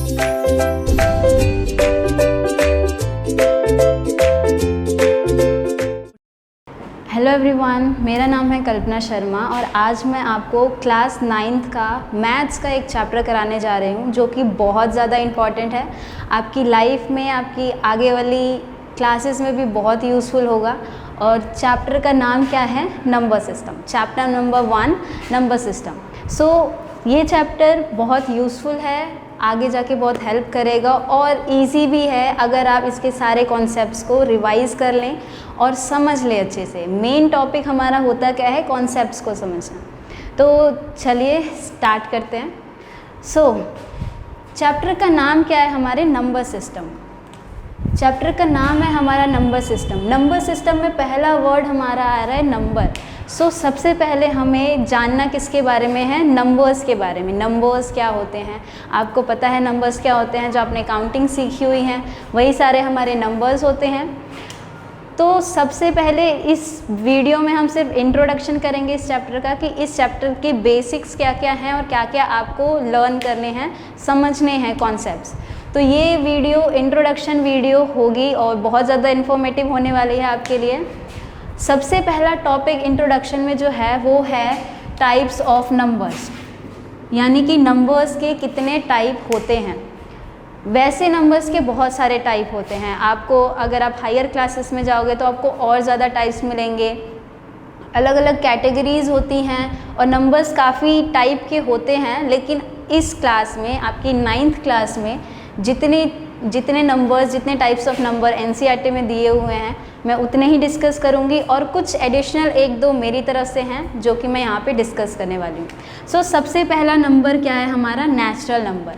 Hello everyone, मेरा नाम है कल्पना शर्मा और आज मैं आपको क्लास 9th का मैथ्स का एक चैप्टर कराने जा रही हूँ जो कि बहुत ज़्यादा इम्पॉर्टेंट है। आपकी लाइफ में, आपकी आगे वाली क्लासेस में भी बहुत यूज़फुल होगा। और चैप्टर का नाम क्या है? Number system. Chapter number 1, number system. ये चैप्टर बहुत यूज़फुल है, आगे जाके बहुत हेल्प करेगा और इजी भी है अगर आप इसके सारे कॉन्सेप्ट्स को रिवाइज़ कर लें और समझ लें अच्छे से। मेन टॉपिक हमारा होता क्या है? कॉन्सेप्ट्स को समझना। तो चलिए स्टार्ट करते हैं। चैप्टर का नाम क्या है? हमारे नंबर सिस्टम। चैप्टर का नाम है हमारा नंबर सिस्टम। नंबर सिस्टम में पहला वर्ड हमारा आ रहा है नंबर। सबसे पहले हमें जानना किसके बारे में है? नंबर्स के बारे में। नंबर्स क्या होते हैं? आपको पता है नंबर्स क्या होते हैं? जो आपने काउंटिंग सीखी हुई हैं वही सारे हमारे नंबर्स होते हैं। तो सबसे पहले इस वीडियो में हम सिर्फ इंट्रोडक्शन करेंगे इस चैप्टर का, कि इस चैप्टर के बेसिक्स क्या क्या हैं और क्या क्या आपको लर्न करने हैं, समझने हैं कॉन्सेप्ट्स। तो ये वीडियो इंट्रोडक्शन वीडियो होगी और बहुत ज़्यादा इन्फॉर्मेटिव होने वाली है आपके लिए। सबसे पहला टॉपिक इंट्रोडक्शन में जो है वो है टाइप्स ऑफ नंबर्स, यानी कि नंबर्स के कितने टाइप होते हैं। वैसे नंबर्स के बहुत सारे टाइप होते हैं। आपको अगर आप हायर क्लासेस में जाओगे तो आपको और ज़्यादा टाइप्स मिलेंगे। अलग अलग कैटेगरीज़ होती हैं और नंबर्स काफ़ी टाइप के होते हैं। लेकिन इस क्लास में, आपकी 9th क्लास में, जितने नंबर्स, जितने टाइप्स ऑफ नंबर एनसीईआरटी में दिए हुए हैं मैं उतने ही डिस्कस करूंगी और कुछ एडिशनल 1-2 मेरी तरफ से हैं जो कि मैं यहाँ पे डिस्कस करने वाली हूँ। सबसे पहला नंबर क्या है हमारा? Natural number.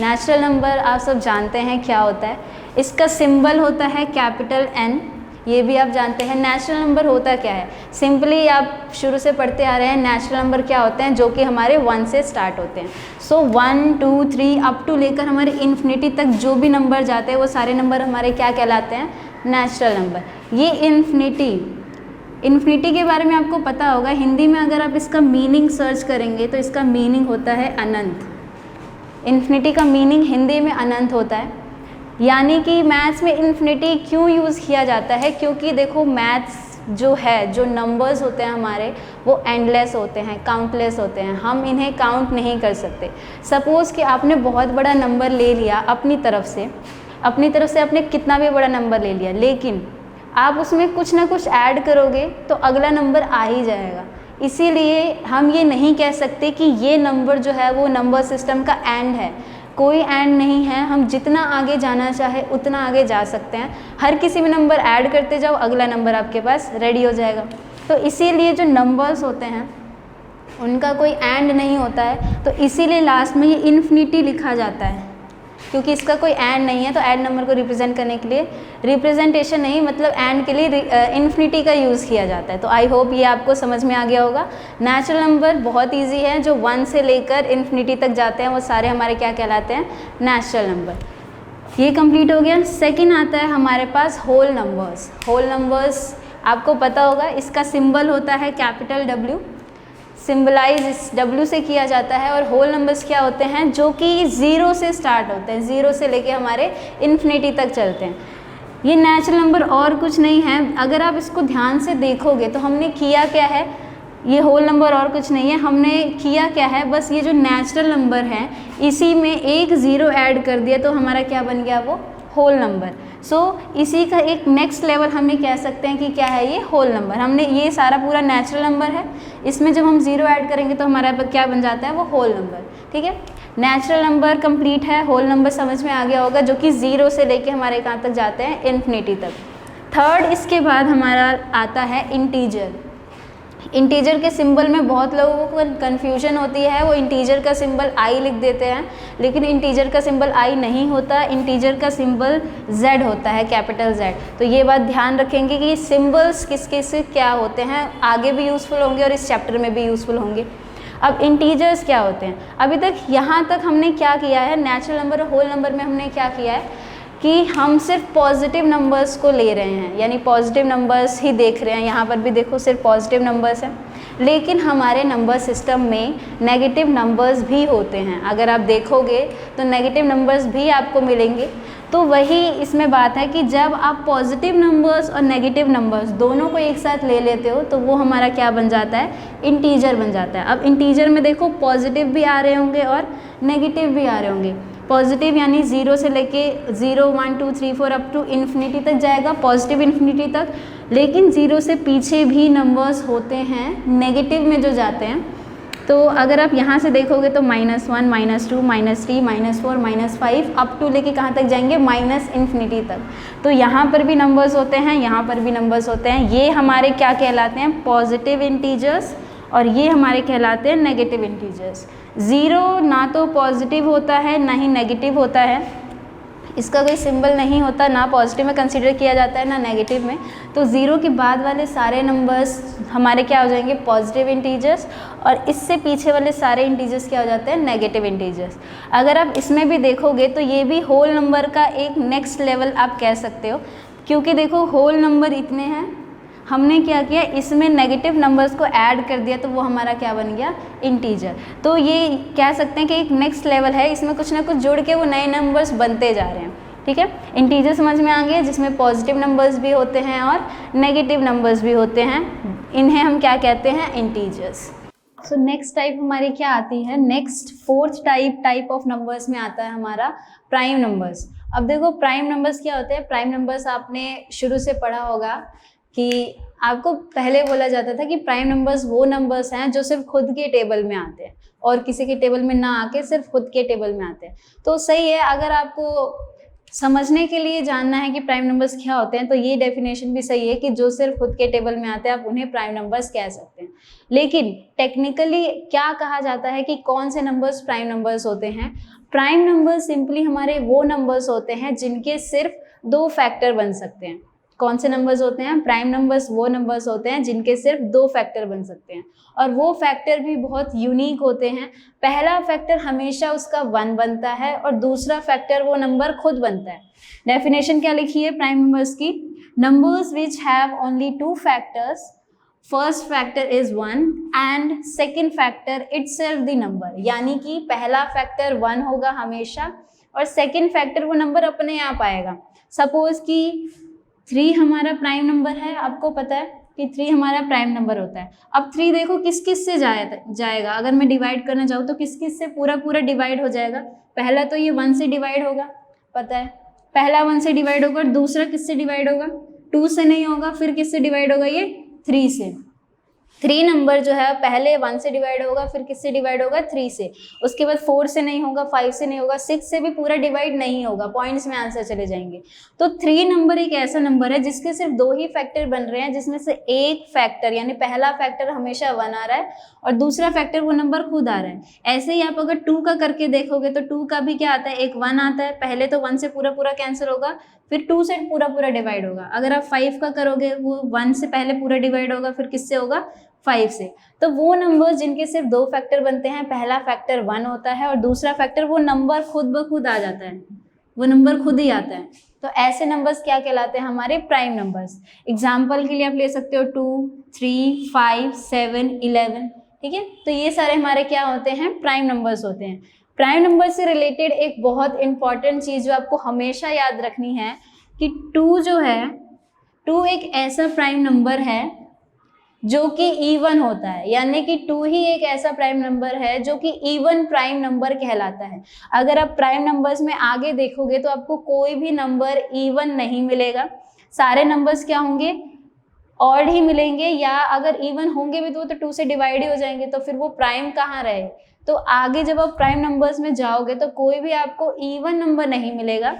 नेचुरल नंबर आप सब जानते हैं क्या होता है। इसका सिंबल होता है कैपिटल N, ये भी आप जानते हैं। नेचुरल नंबर होता क्या है? सिंपली आप शुरू से पढ़ते आ रहे हैं, नेचुरल नंबर क्या होते हैं? जो कि हमारे 1 से स्टार्ट होते हैं। 1, 2, 3 अप टू लेकर हमारे इन्फिनिटी तक जो भी नंबर जाते हैं वो सारे नंबर हमारे क्या कहलाते हैं? Natural number. ये इन्फिनिटी के बारे में आपको पता होगा। हिंदी में अगर आप इसका मीनिंग सर्च करेंगे तो इसका मीनिंग होता है अनंत। इन्फिनिटी का मीनिंग हिंदी में अनंत होता है। यानी कि मैथ्स में इन्फिनिटी क्यों यूज़ किया जाता है? क्योंकि देखो मैथ्स जो है, जो नंबर्स होते हैं हमारे, वो एंडलेस होते हैं, काउंटलेस होते हैं। हम इन्हें काउंट नहीं कर सकते। सपोज़ कि आपने बहुत बड़ा नंबर ले लिया अपनी तरफ से आपने कितना भी बड़ा नंबर ले लिया, लेकिन आप उसमें कुछ ना कुछ ऐड करोगे तो अगला नंबर आ ही जाएगा। इसीलिए हम ये नहीं कह सकते कि ये नंबर जो है वो नंबर सिस्टम का एंड है। कोई एंड नहीं है। हम जितना आगे जाना चाहे उतना आगे जा सकते हैं। हर किसी में नंबर ऐड करते जाओ, अगला नंबर आपके पास रेडी हो जाएगा। तो इसीलिए जो नंबर्स होते हैं उनका कोई एंड नहीं होता है। तो इसीलिए लास्ट में ये इन्फिनिटी लिखा जाता है, क्योंकि इसका कोई एंड नहीं है। तो एंड नंबर को रिप्रेजेंट करने के लिए, रिप्रेजेंटेशन नहीं मतलब एंड के लिए इन्फिनिटी का यूज़ किया जाता है। तो आई होप ये आपको समझ में आ गया होगा। नेचुरल नंबर बहुत इजी है, जो 1 से लेकर इन्फिनिटी तक जाते हैं वो सारे हमारे क्या कहलाते हैं? Natural number. ये कंप्लीट हो गया। सेकंड आता है हमारे पास होल नंबर्स। होल नंबर्स आपको पता होगा, इसका सिंबल होता है कैपिटल W। सिंबलाइज इस W से किया जाता है। और होल नंबर्स क्या होते हैं? जो कि 0 से स्टार्ट होते हैं, 0 से लेके हमारे इन्फिनिटी तक चलते हैं। ये नेचुरल नंबर और कुछ नहीं है। अगर आप इसको ध्यान से देखोगे तो हमने किया क्या है? ये होल नंबर और कुछ नहीं है। हमने किया क्या है? बस ये जो नेचुरल नंबर है इसी में एक 0 ऐड कर दिया तो हमारा क्या बन गया? वो होल नंबर। इसी का एक नेक्स्ट लेवल हमें कह सकते हैं कि क्या है? ये होल नंबर। हमने ये सारा पूरा नेचुरल नंबर है, इसमें जब हम 0 ऐड करेंगे तो हमारा क्या बन जाता है? वो होल नंबर। ठीक है, नेचुरल नंबर कंप्लीट है। होल नंबर समझ में आ गया होगा, जो कि 0 से लेके हमारे कहाँ तक जाते हैं? इन्फिनिटी तक। थर्ड इसके बाद हमारा आता है इंटीजर। इंटीजर के सिंबल में बहुत लोगों को कन्फ्यूजन होती है। वो इंटीजर का सिंबल आई लिख देते हैं, लेकिन इंटीजर का सिंबल आई नहीं होता। इंटीजर का सिंबल Z होता है, कैपिटल Z। तो ये बात ध्यान रखेंगे कि सिंबल्स किस किस क्या होते हैं, आगे भी यूज़फुल होंगे और इस चैप्टर में भी यूज़फुल होंगे। अब इंटीजर्स क्या होते हैं? अभी तक यहाँ तक हमने क्या किया है? नेचुरल नंबर और होल नंबर में हमने क्या किया है कि हम सिर्फ पॉजिटिव नंबर्स को ले रहे हैं, यानी पॉजिटिव नंबर्स ही देख रहे हैं। यहाँ पर भी देखो सिर्फ पॉजिटिव नंबर्स हैं। लेकिन हमारे नंबर सिस्टम में नेगेटिव नंबर्स भी होते हैं। अगर आप देखोगे तो नेगेटिव नंबर्स भी आपको मिलेंगे। तो वही इसमें बात है कि जब आप पॉजिटिव नंबर्स और नेगेटिव नंबर्स दोनों को एक साथ ले लेते हो तो वो हमारा क्या बन जाता है, इंटीजर बन जाता है। अब इंटीजर में देखो पॉजिटिव भी आ रहे होंगे और नेगेटिव भी आ रहे होंगे। पॉजिटिव यानी 0 से लेके 0, 1, 2, 3, 4 अप टू इन्फिनिटी तक जाएगा, पॉजिटिव इन्फिनिटी तक। लेकिन 0 से पीछे भी नंबर्स होते हैं नेगेटिव में जो जाते हैं। तो अगर आप यहाँ से देखोगे तो -1, -2, -3, -4, -5 अप टू लेके कहाँ तक जाएंगे, माइनस इन्फिनिटी तक। तो यहाँ पर भी नंबर्स होते हैं, यहाँ पर भी नंबर्स होते हैं। ये हमारे क्या कहलाते हैं, पॉजिटिव इंटीजर्स, और ये हमारे कहलाते हैं नेगेटिव इंटीजर्स। 0 ना तो पॉजिटिव होता है ना ही नेगेटिव होता है, इसका कोई सिंबल नहीं होता, ना पॉजिटिव में कंसीडर किया जाता है ना नेगेटिव में। तो 0 के बाद वाले सारे नंबर्स हमारे क्या हो जाएंगे, पॉजिटिव इंटीजर्स, और इससे पीछे वाले सारे इंटीजर्स क्या हो जाते हैं, नेगेटिव इंटीजर्स। अगर आप इसमें भी देखोगे तो ये भी होल नंबर का एक नेक्स्ट लेवल आप कह सकते हो, क्योंकि देखो होल नंबर इतने हैं, हमने क्या किया, इसमें नेगेटिव नंबर्स को ऐड कर दिया तो वो हमारा क्या बन गया, इंटीजर। तो ये कह सकते हैं कि एक नेक्स्ट लेवल है, इसमें कुछ ना कुछ जुड़ के वो नए नंबर्स बनते जा रहे हैं। ठीक है, इंटीजर समझ में आ गया, जिसमें पॉजिटिव नंबर्स भी होते हैं और नेगेटिव नंबर्स भी होते हैं, इन्हें हम क्या कहते हैं, इंटीजर्स। सो नेक्स्ट टाइप हमारी क्या आती है, next fourth type of numbers में आता है हमारा प्राइम नंबर्स। अब देखो प्राइम नंबर्स क्या होते हैं, प्राइम नंबर्स आपने शुरू से पढ़ा होगा कि आपको पहले बोला जाता था कि प्राइम नंबर्स वो नंबर्स हैं जो सिर्फ खुद के टेबल में आते हैं और किसी के टेबल में ना आके सिर्फ खुद के टेबल में आते हैं। तो सही है, अगर आपको समझने के लिए जानना है कि प्राइम नंबर्स क्या होते हैं तो ये डेफिनेशन भी सही है कि जो सिर्फ खुद के टेबल में आते हैं आप उन्हें प्राइम नंबर्स कह सकते हैं। लेकिन टेक्निकली क्या कहा जाता है कि कौन से नंबर्स प्राइम नंबर्स होते हैं, प्राइम नंबर्स सिंपली हमारे वो नंबर्स होते हैं जिनके सिर्फ 2 फैक्टर बन सकते हैं। कौन से नंबर्स होते हैं, प्राइम नंबर्स वो नंबर्स होते हैं जिनके सिर्फ 2 फैक्टर बन सकते हैं, और वो फैक्टर भी बहुत यूनिक होते हैं। पहला फैक्टर हमेशा उसका 1 बनता है और दूसरा फैक्टर वो नंबर खुद बनता है। डेफिनेशन क्या लिखी है प्राइम नंबर्स की, numbers which have only 2 factors, first factor is 1 and second factor itself the number. यानी कि पहला फैक्टर 1 होगा हमेशा और सेकेंड फैक्टर वो नंबर अपने आप आएगा। सपोज कि 3 हमारा प्राइम नंबर है, आपको पता है कि 3 हमारा प्राइम नंबर होता है। अब 3 देखो किस किस से जाएगा, अगर मैं डिवाइड करना चाहूँ तो किस किस से पूरा डिवाइड हो जाएगा। पहला तो ये 1 से डिवाइड होगा, पता है, पहला 1 से डिवाइड होगा, और दूसरा किससे डिवाइड होगा, 2 से नहीं होगा, फिर किससे डिवाइड होगा, ये 3 से। 3 नंबर जो है पहले 1 से डिवाइड होगा, फिर किससे डिवाइड होगा, 3 से। उसके बाद 4 से नहीं होगा, 5 से नहीं होगा, 6 से भी पूरा डिवाइड नहीं होगा, पॉइंट्स में आंसर चले जाएंगे। तो 3 नंबर एक ऐसा नंबर है जिसके सिर्फ 2 ही फैक्टर बन रहे हैं, जिसमें से एक फैक्टर यानी पहला फैक्टर हमेशा 1 आ रहा है और दूसरा फैक्टर वो नंबर खुद आ रहा है। ऐसे ही आप अगर 2 का करके देखोगे तो 2 का भी क्या आता है, एक 1 आता है, पहले तो 1 से पूरा कैंसिल होगा, फिर 2 से पूरा डिवाइड होगा। अगर आप 5 का करोगे वो 1 से पहले पूरा डिवाइड होगा, फिर किससे होगा, 5 से। तो वो नंबर्स जिनके सिर्फ 2 फैक्टर बनते हैं, पहला फैक्टर 1 होता है और दूसरा फैक्टर वो नंबर खुद ब खुद आ जाता है, वो नंबर खुद ही आता है। तो ऐसे नंबर्स क्या कहलाते हैं, हमारे प्राइम नंबर्स। एग्जाम्पल के लिए आप ले सकते हो 2, 3, 5, 7, 11। ठीक है, तो ये सारे हमारे क्या होते हैं, प्राइम नंबर्स होते हैं। प्राइम नंबर से रिलेटेड एक बहुत इंपॉर्टेंट चीज़ जो आपको हमेशा याद रखनी है कि 2 जो है, 2 एक ऐसा प्राइम नंबर है जो कि इवन होता है, यानी कि 2 ही एक ऐसा प्राइम नंबर है जो कि इवन प्राइम नंबर कहलाता है। अगर आप प्राइम नंबर्स में आगे देखोगे तो आपको कोई भी नंबर इवन नहीं मिलेगा, सारे नंबर्स क्या होंगे, ऑड ही मिलेंगे, या अगर इवन होंगे भी तो 2 से डिवाइड ही हो जाएंगे, तो फिर वो प्राइम कहाँ रहे। तो आगे जब आप प्राइम नंबर्स में जाओगे तो कोई भी आपको इवन नंबर नहीं मिलेगा,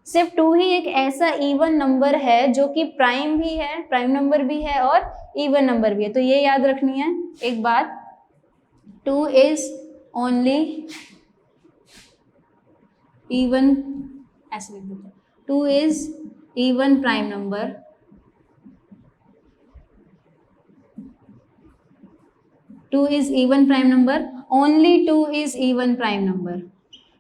सिर्फ 2 ही एक ऐसा इवन नंबर है जो कि प्राइम भी है, प्राइम नंबर भी है और इवन नंबर भी है। तो ये याद रखनी है एक बात, 2 इज ओनली इवन, ऐसे लिख देते हैं, 2 is even prime number, 2 is even prime number, only 2 is even prime number.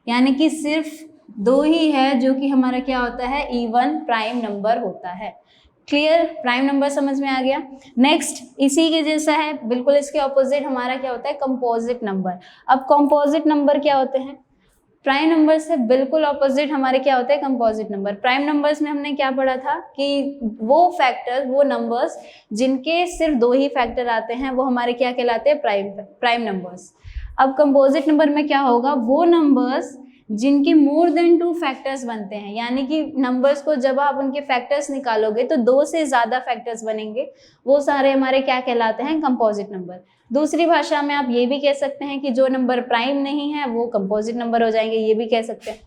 यानी कि सिर्फ 2 ही है जो कि हमारा क्या होता है, इवन प्राइम नंबर होता है। क्लियर, प्राइम नंबर समझ में आ गया। नेक्स्ट इसी के जैसा है, बिल्कुल इसके ऑपोजिट हमारा क्या होता है, कंपोजिट नंबर। अब कंपोजिट नंबर क्या होते हैं, प्राइम नंबर से बिल्कुल ऑपोजिट हमारे क्या होते हैं, कंपोजिट नंबर। प्राइम नंबर्स में हमने क्या पढ़ा था कि वो फैक्टर, वो नंबर्स जिनके सिर्फ 2 ही फैक्टर आते हैं वो हमारे क्या कहलाते हैं, प्राइम नंबर्स। अब कंपोजिट नंबर में क्या होगा, वो नंबर्स जिनके मोर देन 2 फैक्टर्स बनते हैं, यानी कि नंबर्स को जब आप उनके फैक्टर्स निकालोगे तो 2 से ज़्यादा फैक्टर्स बनेंगे, वो सारे हमारे क्या कहलाते हैं, कंपोजिट नंबर। दूसरी भाषा में आप ये भी कह सकते हैं कि जो नंबर प्राइम नहीं है वो कंपोजिट नंबर हो जाएंगे, ये भी कह सकते हैं।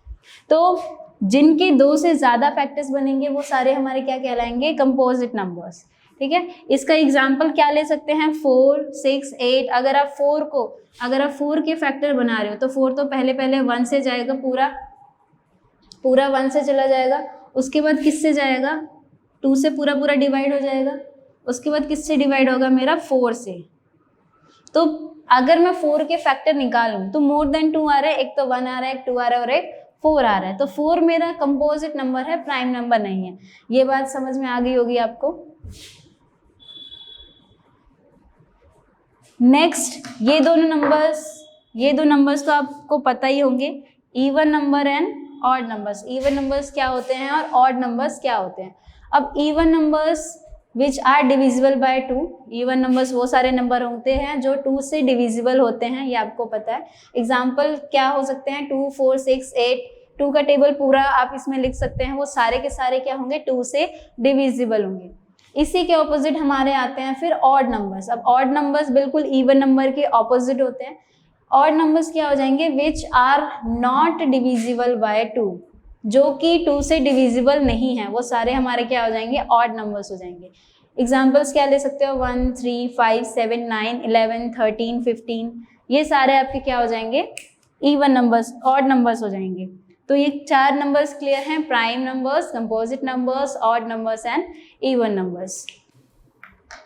तो जिनके 2 से ज़्यादा फैक्टर्स बनेंगे वो सारे हमारे क्या कहलाएंगे, कंपोजिट नंबर्स। ठीक है, इसका एग्जाम्पल क्या ले सकते हैं, 4, 6, 8। अगर आप 4 के फैक्टर बना रहे हो तो 4 तो पहले 1 से जाएगा, पूरा 1 से चला जाएगा। उसके बाद किससे जाएगा, 2 से पूरा डिवाइड हो जाएगा। उसके बाद किससे डिवाइड होगा, मेरा 4 से। तो अगर मैं 4 के फैक्टर निकालूं तो मोर देन 2 आ रहा है, एक तो 1 आ रहा है, एक 2 आ रहा है और एक 4 आ रहा है। तो 4 मेरा कंपोजिट नंबर है, प्राइम नंबर नहीं है। ये बात समझ में आ गई होगी आपको। नेक्स्ट ये दो नंबर्स तो आपको पता ही होंगे, even number and odd numbers. Even numbers क्या होते हैं और ऑड नंबर्स क्या होते हैं। अब even numbers which are divisible by 2, even numbers वो सारे नंबर होते हैं जो 2 से डिविजिबल होते हैं, ये आपको पता है। एग्जाम्पल क्या हो सकते हैं, 2, 4, 6, 8। 2 का टेबल पूरा आप इसमें लिख सकते हैं, वो सारे के सारे क्या होंगे, 2 से डिविजिबल होंगे। इसी के ऑपोजिट हमारे आते हैं फिर ऑड नंबर्स। अब ऑड नंबर्स बिल्कुल इवन नंबर के ऑपोजिट होते हैं। ऑड नंबर्स क्या हो जाएंगे, which are not divisible by 2, जो कि 2 से डिविजिबल नहीं है, वो सारे हमारे क्या हो जाएंगे, ऑड नंबर्स हो जाएंगे। एग्जाम्पल्स क्या ले सकते हो, 1, 3, 5, 7, 9, 11, 13, 15, ये सारे आपके क्या हो जाएंगे, इवन नंबर्स, ऑड नंबर्स हो जाएंगे। तो ये 4 नंबर्स क्लियर हैं, prime numbers, composite numbers, odd numbers and even numbers.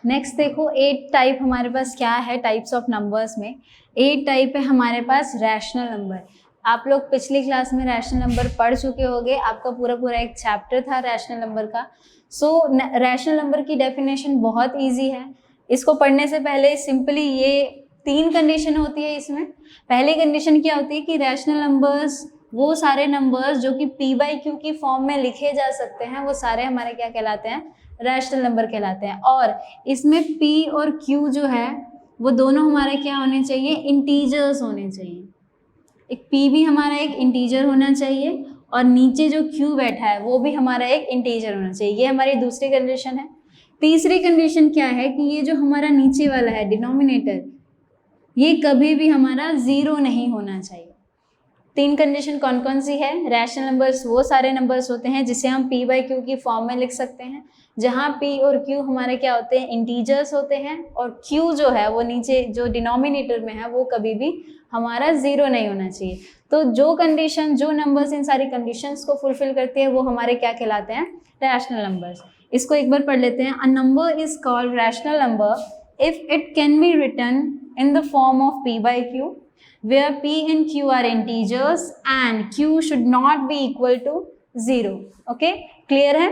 Next देखो 8 टाइप हमारे पास क्या है, टाइप्स ऑफ नंबर्स में 8 टाइप है हमारे पास रैशनल नंबर। आप लोग पिछली क्लास में रैशनल नंबर पढ़ चुके होंगे, आपका पूरा एक चैप्टर था रैशनल नंबर का। सो रैशनल नंबर की डेफिनेशन बहुत ईजी है। इसको पढ़ने से पहले सिंपली ये 3 कंडीशन होती है इसमें। पहली कंडीशन क्या होती है कि रैशनल नंबर्स, वो सारे नंबर्स जो कि p/q की फॉर्म में लिखे जा सकते हैं, वो सारे हमारे क्या कहलाते हैं, रैशनल नंबर कहलाते हैं। और इसमें p और q जो है वो दोनों हमारे क्या होने चाहिए, इंटीजर्स होने चाहिए। एक p भी हमारा एक इंटीजर होना चाहिए और नीचे जो q बैठा है वो भी हमारा एक इंटीजर होना चाहिए। ये हमारी दूसरी कंडीशन है। तीसरी कंडीशन क्या है कि ये जो हमारा नीचे वाला है डिनोमिनेटर, ये कभी भी हमारा 0 नहीं होना चाहिए। 3 कंडीशन कौन कौन सी है, रैशनल नंबर्स वो सारे नंबर्स होते हैं जिसे हम p/q की फॉर्म में लिख सकते हैं, जहाँ p और q हमारे क्या होते हैं, इंटीजर्स होते हैं, और q जो है वो नीचे जो डिनोमिनेटर में है वो कभी भी हमारा 0 नहीं होना चाहिए। तो जो कंडीशन, जो नंबर्स इन सारी कंडीशंस को फुलफिल करते हैं वो हमारे क्या कहलाते हैं, रैशनल नंबर्स। इसको एक बार पढ़ लेते हैं। A number is called rational number if it can be written in the form of p/q where p and q are integers and q should not be equal to 0. Okay, clear है।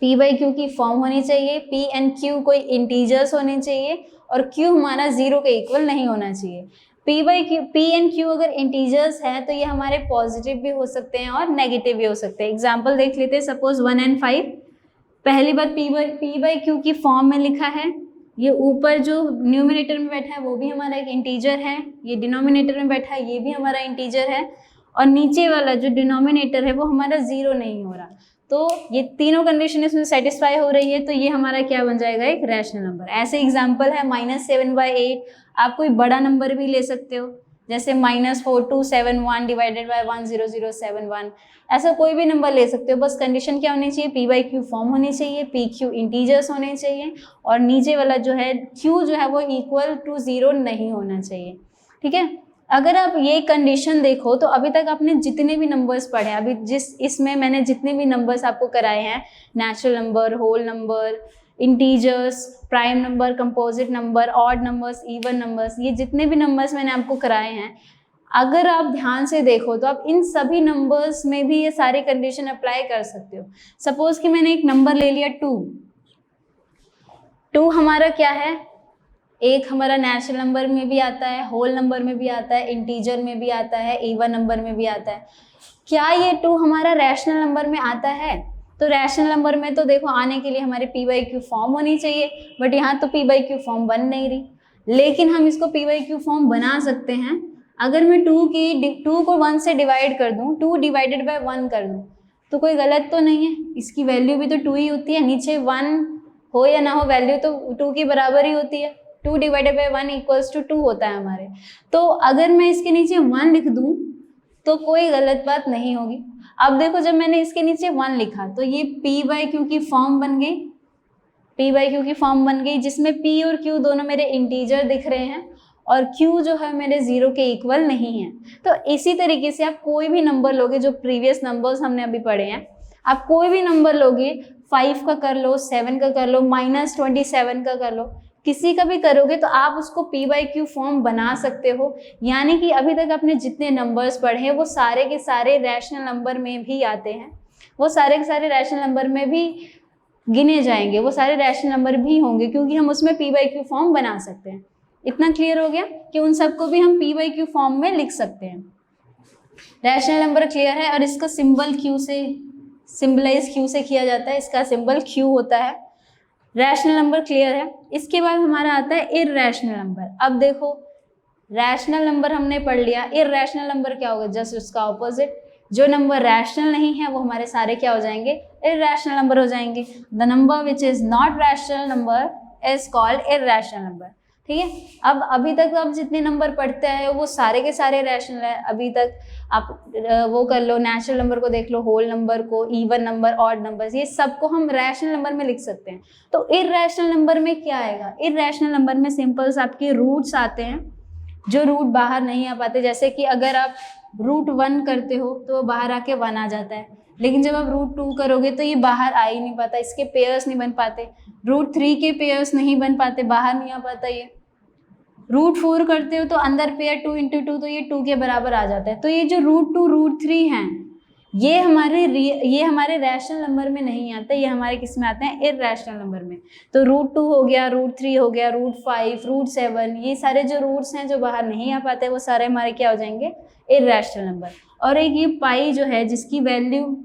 p/q की form होनी चाहिए, p and q कोई integers होने चाहिए और q हमारा 0 के इक्वल नहीं होना चाहिए। p and q अगर इंटीजर्स है तो ये हमारे पॉजिटिव भी हो सकते हैं और नेगेटिव भी हो सकते हैं। एग्जाम्पल देख लेते हैं, सपोज 1 and 5। पहली बात p/q की फॉर्म में लिखा है, ये ऊपर जो न्यूमिनेटर में बैठा है वो भी हमारा एक इंटीजर है, ये डिनोमिनेटर में बैठा है ये भी हमारा इंटीजर है, और नीचे वाला जो डिनोमिनेटर है वो हमारा 0 नहीं हो रहा। तो ये तीनों कंडीशन इसमें सेटिस्फाई हो रही है, तो ये हमारा क्या बन जाएगा, एक रैशनल नंबर। ऐसे एग्जाम्पल है -7/8। आप कोई बड़ा नंबर भी ले सकते हो, जैसे -4271 डिवाइडेड बाय 10071। ऐसा कोई भी नंबर ले सकते हो, बस कंडीशन क्या होनी चाहिए, p/q फॉर्म होनी चाहिए, p/q इंटीजर्स होने चाहिए, और नीचे वाला जो है q जो है वो इक्वल टू 0 नहीं होना चाहिए। ठीक है, अगर आप ये कंडीशन देखो तो अभी तक आपने जितने भी नंबर्स पढ़े, अभी इसमें मैंने जितने भी नंबर्स आपको कराए हैं, natural number, whole number, integers, prime number, composite number, odd numbers, even numbers, ये जितने भी नंबर्स मैंने आपको कराए हैं, अगर आप ध्यान से देखो तो आप इन सभी नंबर्स में भी ये सारी कंडीशन अप्लाई कर सकते हो। सपोज कि मैंने एक नंबर ले लिया 2 हमारा क्या है, एक हमारा नेचुरल नंबर में भी आता है, होल नंबर में भी आता है, इंटीजर में भी आता है, इवन नंबर में भी आता है। क्या ये 2 हमारा रैशनल नंबर में आता है? तो रैशनल नंबर में तो देखो आने के लिए हमारे p/q फॉर्म होनी चाहिए, बट यहाँ तो p/q फॉर्म बन नहीं रही। लेकिन हम इसको p/q फॉर्म बना सकते हैं। अगर मैं 2 को 1 से डिवाइड कर दूँ, 2 डिवाइडेड बाय 1 कर दूँ, तो कोई गलत तो नहीं है, इसकी वैल्यू भी तो 2 ही होती है। नीचे 1 हो या ना हो, वैल्यू तो 2 के बराबर ही होती है। 2 डिवाइडेड बाय 1 इक्वल्स टू 2 होता है हमारे। तो अगर मैं इसके नीचे 1 लिख दूँ तो कोई गलत बात नहीं होगी। अब देखो जब मैंने इसके नीचे 1 लिखा तो ये p/q की फॉर्म बन गई, p/q की फॉर्म बन गई, जिसमें p और q दोनों मेरे इंटीजर दिख रहे हैं और q जो है मेरे 0 के इक्वल नहीं है। तो इसी तरीके से आप कोई भी नंबर लोगे, जो प्रीवियस नंबर्स हमने अभी पढ़े हैं, आप कोई भी नंबर लोगे, 5 का कर लो, 7 का कर लो, -27 का कर लो, किसी का भी करोगे तो आप उसको p/q फॉर्म बना सकते हो। यानी कि अभी तक आपने जितने नंबर्स पढ़े हैं वो सारे के सारे रैशनल नंबर में भी आते हैं, वो सारे के सारे रैशनल नंबर में भी गिने जाएंगे, वो सारे रैशनल नंबर भी होंगे, क्योंकि हम उसमें p/q फॉर्म बना सकते हैं। इतना क्लियर हो गया कि उन सबको भी हम p/q फॉर्म में लिख सकते हैं। रैशनल नंबर क्लियर है, और इसका सिंबल q से, सिंबलाइज q से किया जाता है, इसका सिंबल q होता है। रैशनल नंबर क्लियर है। इसके बाद हमारा आता है इररैशनल नंबर। अब देखो रैशनल नंबर हमने पढ़ लिया, इररैशनल नंबर क्या होगा? जस्ट उसका ऑपोजिट। जो नंबर रैशनल नहीं है वो हमारे सारे क्या हो जाएंगे? इररैशनल नंबर हो जाएंगे। The number which is not rational number is called irrational number. ठीक है, अब अभी तक आप जितने नंबर पढ़ते हैं वो सारे के सारे रैशनल है। अभी तक आप वो कर लो, नेचुरल नंबर को देख लो, होल नंबर को, इवन नंबर, ऑड नंबर्स, ये सबको हम रैशनल नंबर में लिख सकते हैं। तो इररैशनल नंबर में क्या आएगा? इररैशनल नंबर में सिंपल्स आपके रूट्स आते हैं, जो रूट बाहर नहीं आ पाते। जैसे कि अगर आप √1 करते हो तो वो बाहर आके 1 आ जाता है, लेकिन जब आप √2 करोगे तो ये बाहर आ ही नहीं पाता, इसके पेयर्स नहीं बन पाते। √3 के पेयर्स नहीं बन पाते, बाहर नहीं आ पाता ये। √4 करते हो तो अंदर पेयर 2 × 2, तो ये 2 के बराबर आ जाता है। तो ये जो √2 √3 हैं ये हमारे रैशनल नंबर में नहीं आते, ये हमारे किस में आते हैं? इररैशनल नंबर में। तो √2 हो गया, √3 हो गया, √5, √7, ये सारे जो रूट्स हैं जो बाहर नहीं आ पाते वो सारे हमारे क्या हो जाएंगे? Irrational number. और एक ये पाई जो है, जिसकी वैल्यू,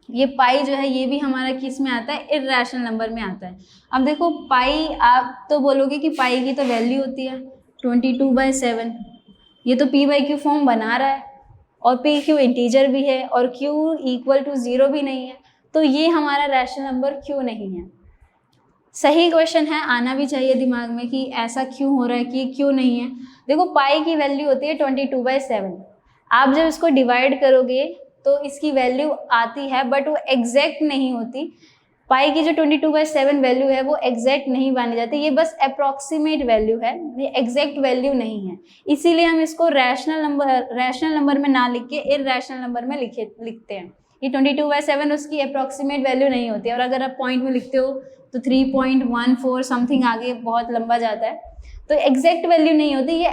ये पाई जो है ये भी हमारा किस में आता है? इररैशनल नंबर में आता है। अब देखो पाई, आप तो बोलोगे कि पाई की तो वैल्यू होती है 22/7, ये तो p/q फॉर्म बना रहा है, और p/q इंटीजर भी है, और q = 0 भी नहीं है, तो ये हमारा रैशनल नंबर क्यों नहीं है? सही क्वेश्चन है, आना भी चाहिए दिमाग में कि ऐसा क्यों हो रहा है, कि क्यों नहीं है। देखो पाई की वैल्यू होती है 22/7, आप जब इसको डिवाइड करोगे तो इसकी वैल्यू आती है, बट वो एग्जैक्ट नहीं होती। पाई की जो 22/7 वैल्यू है वो एग्जैक्ट नहीं मानी जाती, ये बस अप्रॉक्सीमेट वैल्यू है, ये एग्जैक्ट वैल्यू नहीं है। इसीलिए हम इसको रैशनल नंबर में ना लिख के इररैशनल नंबर में लिखते हैं। ये 22/7 उसकी अप्रॉक्सीमेट वैल्यू नहीं होती, और अगर आप पॉइंट में लिखते हो तो 3.14 समथिंग आगे बहुत लंबा जाता है, तो एग्जैक्ट वैल्यू नहीं होती, ये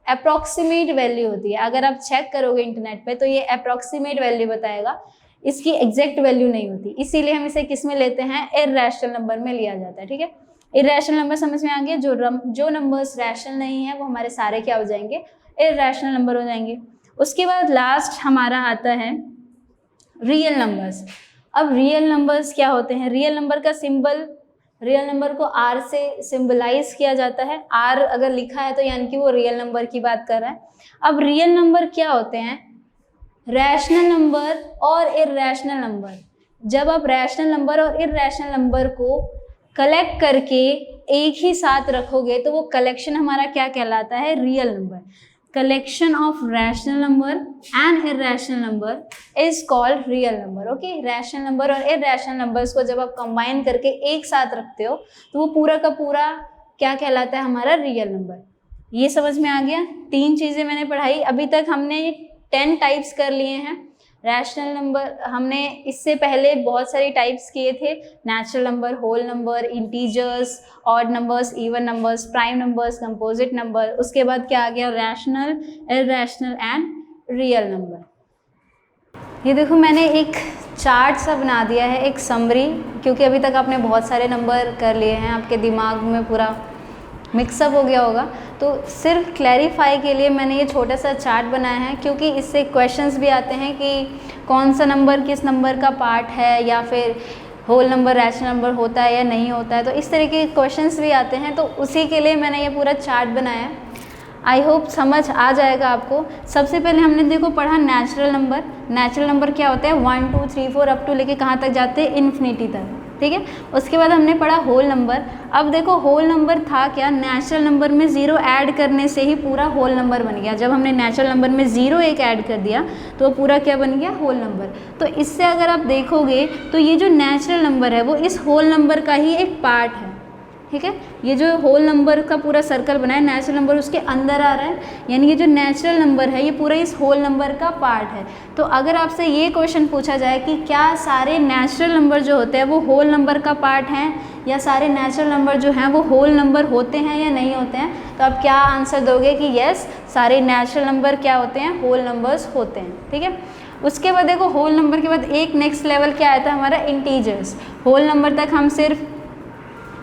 अप्रॉक्सीमेट वैल्यू होती है। अगर आप चेक करोगे इंटरनेट पे तो ये अप्रॉक्सीमेट वैल्यू बताएगा, इसकी एग्जैक्ट वैल्यू नहीं होती। इसीलिए हम इसे किस में लेते हैं? इररैशनल नंबर में लिया जाता है। ठीक है, इररैशनल नंबर समझ में आ गया। जो नंबर्स रैशनल नहीं है वो हमारे सारे क्या हो जाएंगे? इररैशनल नंबर हो जाएंगे। उसके बाद लास्ट हमारा आता है रियल नंबर्स। अब रियल नंबर्स क्या होते हैं? रियल नंबर का सिंबल, रियल नंबर को R से सिंबलाइज किया जाता है। R अगर लिखा है तो यानी कि वो रियल नंबर की बात कर रहा है। अब रियल नंबर क्या होते हैं? रैशनल नंबर और इररैशनल नंबर। जब आप रैशनल नंबर और इररैशनल नंबर को कलेक्ट करके एक ही साथ रखोगे तो वो कलेक्शन हमारा क्या कहलाता है? Real number. Collection of rational number and irrational number is called real number. Okay, rational number और इररैशनल नंबर्स को जब आप कंबाइन करके एक साथ रखते हो तो वो पूरा का पूरा क्या कहलाता है? हमारा रियल नंबर। ये समझ में आ गया? 3 चीज़ें मैंने पढ़ाई। अभी तक हमने 10 टाइप्स कर लिए हैं। रैशनल नंबर हमने इससे पहले बहुत सारी टाइप्स किए थे, natural number, whole number, integers, odd numbers, even numbers, prime numbers, composite number. उसके बाद क्या आ गया, rational, irrational and real number. ये देखो मैंने एक चार्ट सा बना दिया है, एक समरी, क्योंकि अभी तक आपने बहुत सारे नंबर कर लिए हैं, आपके दिमाग में पूरा मिक्सअप हो गया होगा, तो सिर्फ क्लैरिफाई के लिए मैंने ये छोटा सा चार्ट बनाया है, क्योंकि इससे क्वेश्चंस भी आते हैं कि कौन सा नंबर किस नंबर का पार्ट है, या फिर होल नंबर रैशनल नंबर होता है या नहीं होता है, तो इस तरह के क्वेश्चंस भी आते हैं, तो उसी के लिए मैंने ये पूरा चार्ट बनाया है। आई होप समझ आ जाएगा आपको। सबसे पहले हमने देखो पढ़ा नेचुरल नंबर। नेचुरल नंबर क्या होता है, 1 2 3 4 अप टू लेके कहाँ तक जाते हैं, इन्फिनिटी तक, ठीक है। उसके बाद हमने पढ़ा होल नंबर। अब देखो होल नंबर था क्या, नेचुरल नंबर में 0 ऐड करने से ही पूरा होल नंबर बन गया। जब हमने नेचुरल नंबर में 0 एक ऐड कर दिया तो वो पूरा क्या बन गया, होल नंबर। तो इससे अगर आप देखोगे तो ये जो नेचुरल नंबर है वो इस होल नंबर का ही एक पार्ट है, ठीक है। ये जो होल नंबर का पूरा सर्कल बना है, नेचुरल नंबर उसके अंदर आ रहा है, यानी ये जो नेचुरल नंबर है ये पूरा इस होल नंबर का पार्ट है। तो अगर आपसे ये क्वेश्चन पूछा जाए कि क्या सारे नेचुरल नंबर जो होते हैं वो होल नंबर का पार्ट हैं, या सारे नेचुरल नंबर जो हैं वो होल नंबर होते हैं या नहीं होते हैं, तो आप क्या आंसर दोगे कि यस, सारे नेचुरल नंबर क्या होते हैं, होल नंबर्स होते हैं, ठीक है। उसके बाद देखो होल नंबर के बाद एक नेक्स्ट लेवल क्या आया था हमारा, इंटीजर्स। होल नंबर तक हम सिर्फ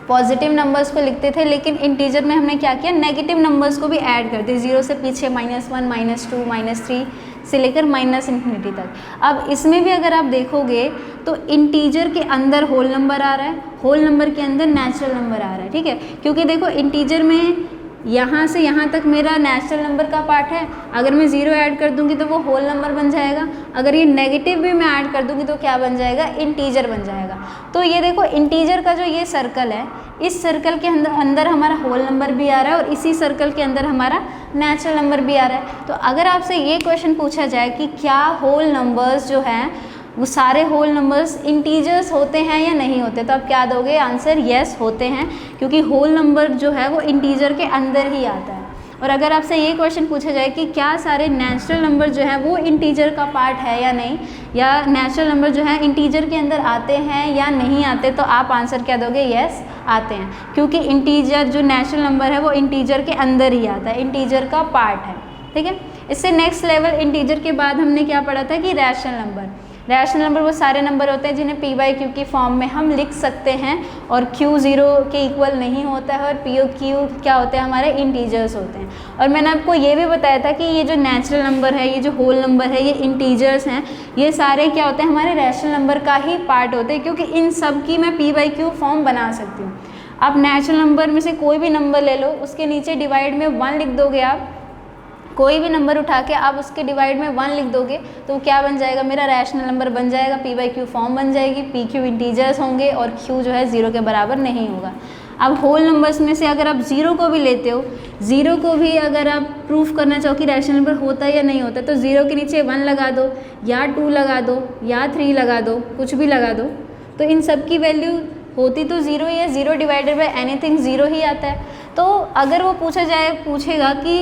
पॉजिटिव नंबर्स को लिखते थे, लेकिन इंटीजर में हमने क्या किया, नेगेटिव नंबर्स को भी ऐड कर दिए, 0 से पीछे -1 -2 -3 से लेकर -इन्फिनिटी तक। अब इसमें भी अगर आप देखोगे तो इंटीजर के अंदर होल नंबर आ रहा है, होल नंबर के अंदर नेचुरल नंबर आ रहा है, ठीक है। क्योंकि देखो इंटीजर में यहाँ से यहाँ तक मेरा नेचुरल नंबर का पार्ट है, अगर मैं 0 ऐड कर दूंगी तो वो होल नंबर बन जाएगा, अगर ये नेगेटिव भी मैं ऐड कर दूंगी तो क्या बन जाएगा, इंटीजर बन जाएगा। तो ये देखो इंटीजर का जो ये सर्कल है, इस सर्कल के अंदर हमारा होल नंबर भी आ रहा है और इसी सर्कल के अंदर हमारा नेचुरल नंबर भी आ रहा है। तो अगर आपसे ये क्वेश्चन पूछा जाए कि क्या होल नंबर्स जो हैं वो सारे होल नंबर्स इंटीजर्स होते हैं या नहीं होते, तो आप क्या दोगे, आंसर येस होते हैं, क्योंकि होल नंबर जो है वो इंटीजर के अंदर ही आता है। और अगर आपसे ये क्वेश्चन पूछा जाए कि क्या सारे नेचुरल नंबर जो हैं वो इंटीजर का पार्ट है या नहीं, या नेचुरल नंबर जो है इंटीजर के अंदर आते हैं या नहीं आते, तो आप आंसर क्या दोगे, येस आते हैं, क्योंकि इंटीजर जो नेचुरल नंबर है वो इंटीजर के अंदर ही आता है, इंटीजर का पार्ट है, ठीक है। इससे नेक्स्ट लेवल इंटीजर के बाद हमने क्या पढ़ा था कि रैशनल नंबर। रैशनल नंबर वो सारे नंबर होते हैं जिन्हें p/q की फॉर्म में हम लिख सकते हैं, और q 0 के इक्वल नहीं होता है, और p और q क्या होते हैं, हमारे इंटीजर्स होते हैं। और मैंने आपको ये भी बताया था कि ये जो नेचुरल नंबर है, ये जो होल नंबर है, ये इंटीजर्स हैं, ये सारे क्या होते हैं, हमारे रैशनल नंबर का ही पार्ट होते हैं, क्योंकि इन सब की मैं p/q फॉर्म बना सकती हूँ। आप नेचुरल नंबर में से कोई भी नंबर ले लो, उसके नीचे डिवाइड में 1 लिख दोगे, आप कोई भी नंबर उठा के आप उसके डिवाइड में 1 लिख दोगे तो क्या बन जाएगा, मेरा रैशनल नंबर बन जाएगा, p/q फॉर्म बन जाएगी, p/q इंटीजर्स होंगे और q जो है 0 के बराबर नहीं होगा। अब होल नंबर्स में से अगर आप 0 को भी लेते हो, 0 को भी अगर आप प्रूफ करना चाहो कि रैशनल नंबर होता है या नहीं होता, तो 0 के नीचे 1 लगा दो, या 2 लगा दो, या 3 लगा दो, कुछ भी लगा दो, तो इन सब की वैल्यू होती तो 0 ही है, 0 डिवाइडेड बाई एनीथिंग 0 ही आता है। तो अगर वो पूछेगा कि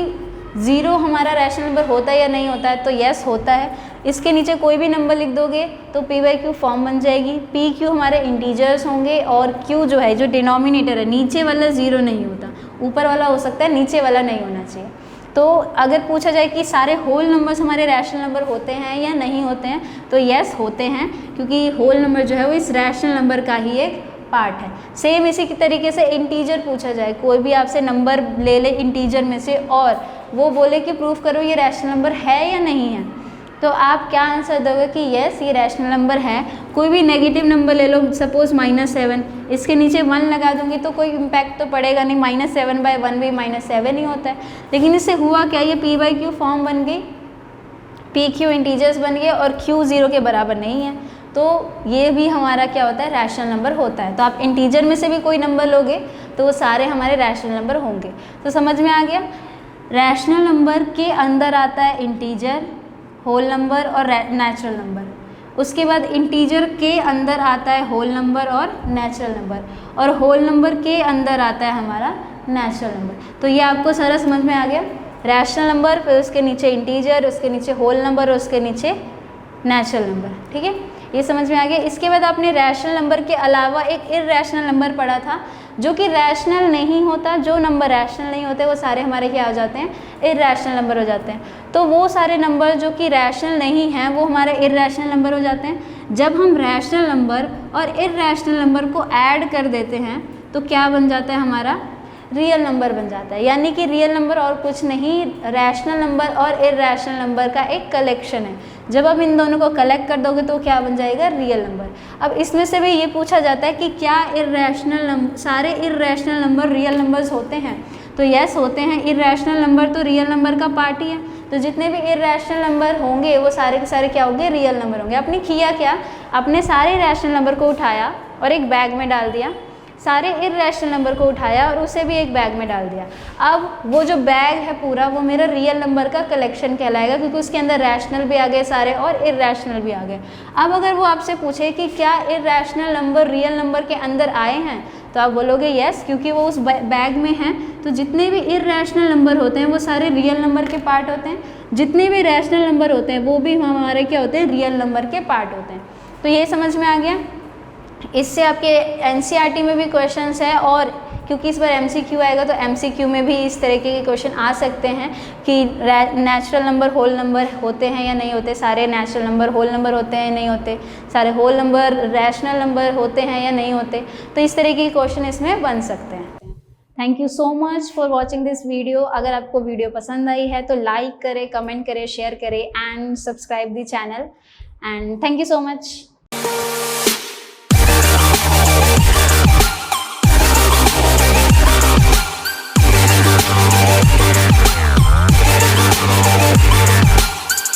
0 हमारा रैशनल नंबर होता है या नहीं होता है, तो येस होता है। इसके नीचे कोई भी नंबर लिख दोगे तो p/q फॉर्म बन जाएगी, p/q हमारे इंटीजर्स होंगे, और q जो है, जो डिनोमिनेटर है, नीचे वाला 0 नहीं होता, ऊपर वाला हो सकता है, नीचे वाला नहीं होना चाहिए। तो अगर पूछा जाए कि सारे होल नंबर्स हमारे रैशनल नंबर होते हैं या नहीं होते हैं, तो येस होते हैं, क्योंकि होल नंबर जो है वो इस रैशनल नंबर का ही एक पार्ट है। सेम इसी की तरीके से इंटीजर पूछा जाए, कोई भी आपसे नंबर ले ले इंटीजर में से और वो बोले कि प्रूफ करो ये रैशनल नंबर है या नहीं है, तो आप क्या आंसर दोगे कि यस ये रैशनल नंबर है। कोई भी नेगेटिव नंबर ले लो, सपोज -7, इसके नीचे 1 लगा दूंगी तो कोई इम्पैक्ट तो पड़ेगा नहीं, -7/1 भी -7 ही होता है। लेकिन इससे हुआ क्या, ये p/q फॉर्म बन गई, p/q इंटीजर्स बन गए और q 0 के बराबर नहीं है, तो ये भी हमारा क्या होता है, रैशनल नंबर होता है। तो आप इंटीजर में से भी कोई नंबर लोगे तो वो सारे हमारे रैशनल नंबर होंगे। तो समझ में आ गया, रैशनल नंबर के अंदर आता है इंटीजर, होल नंबर और नेचुरल नंबर। उसके बाद इंटीजर के अंदर आता है होल नंबर और नेचुरल नंबर, और होल नंबर के अंदर आता है हमारा नेचुरल नंबर। तो ये आपको सारा समझ में आ गया, रैशनल नंबर, फिर उसके नीचे इंटीजर, उसके नीचे होल नंबर और उसके नीचे नेचुरल नंबर, ठीक है, ये समझ में आ गया। इसके बाद आपने रैशनल नंबर के अलावा एक इर्रेशनल नंबर पढ़ा था, जो कि रैशनल नहीं होता, जो नंबर रैशनल नहीं होते वो सारे हमारे क्या हो जाते हैं, इर्रेशनल नंबर हो जाते हैं। तो वो सारे नंबर जो कि रैशनल नहीं हैं वो हमारे इर्रेशनल नंबर हो जाते हैं। जब हम रैशनल नंबर और इर्रेशनल नंबर को ऐड कर देते हैं तो क्या बन जाता है, हमारा रियल नंबर बन जाता है। यानी कि रियल नंबर और कुछ नहीं, रैशनल नंबर और इर्रेशनल नंबर का एक कलेक्शन है। जब आप इन दोनों को कलेक्ट कर दोगे तो क्या बन जाएगा, रियल नंबर। अब इसमें से भी ये पूछा जाता है कि क्या इर्रेशनल नंबर, सारे इर्रेशनल नंबर रियल नंबर्स होते हैं? तो यस होते हैं। इर्रेशनल नंबर तो रियल नंबर का पार्ट ही है, तो जितने भी इर्रेशनल नंबर होंगे वो सारे के सारे क्या होंगे, रियल नंबर होंगे। आपने किया क्या, आपने सारे रैशनल नंबर को उठाया और एक बैग में डाल दिया, सारे इर्रेशनल नंबर को उठाया और उसे भी एक बैग में डाल दिया। अब वो जो बैग है पूरा वो मेरा रियल नंबर का कलेक्शन कहलाएगा, क्योंकि उसके अंदर रैशनल भी आ गए सारे और इर्रेशनल भी आ गए। अब अगर वो आपसे पूछे कि क्या इर्रेशनल नंबर रियल नंबर के अंदर आए हैं, तो आप बोलोगे यस, क्योंकि वो उस बैग में हैं। तो जितने भी इर्रेशनल नंबर होते हैं वो सारे रियल नंबर के पार्ट होते हैं, जितने भी रैशनल नंबर होते हैं वो भी हमारे क्या होते हैं, रियल नंबर के पार्ट होते हैं। तो ये समझ में आ गया। इससे आपके एनसीईआरटी में भी क्वेश्चंस है, और क्योंकि इस बार एमसीक्यू आएगा तो एमसीक्यू में भी इस तरीके के क्वेश्चन आ सकते हैं कि नेचुरल नंबर होल नंबर होते हैं या नहीं होते, सारे नेचुरल नंबर होल नंबर होते हैं या नहीं होते, सारे होल नंबर रैशनल नंबर होते हैं या नहीं होते। तो इस तरीके के क्वेश्चन इसमें बन सकते हैं। Thank you so much for watching this video. अगर आपको वीडियो पसंद आई है तो लाइक करें, कमेंट करें, शेयर करें and subscribe the channel, and thank you so much.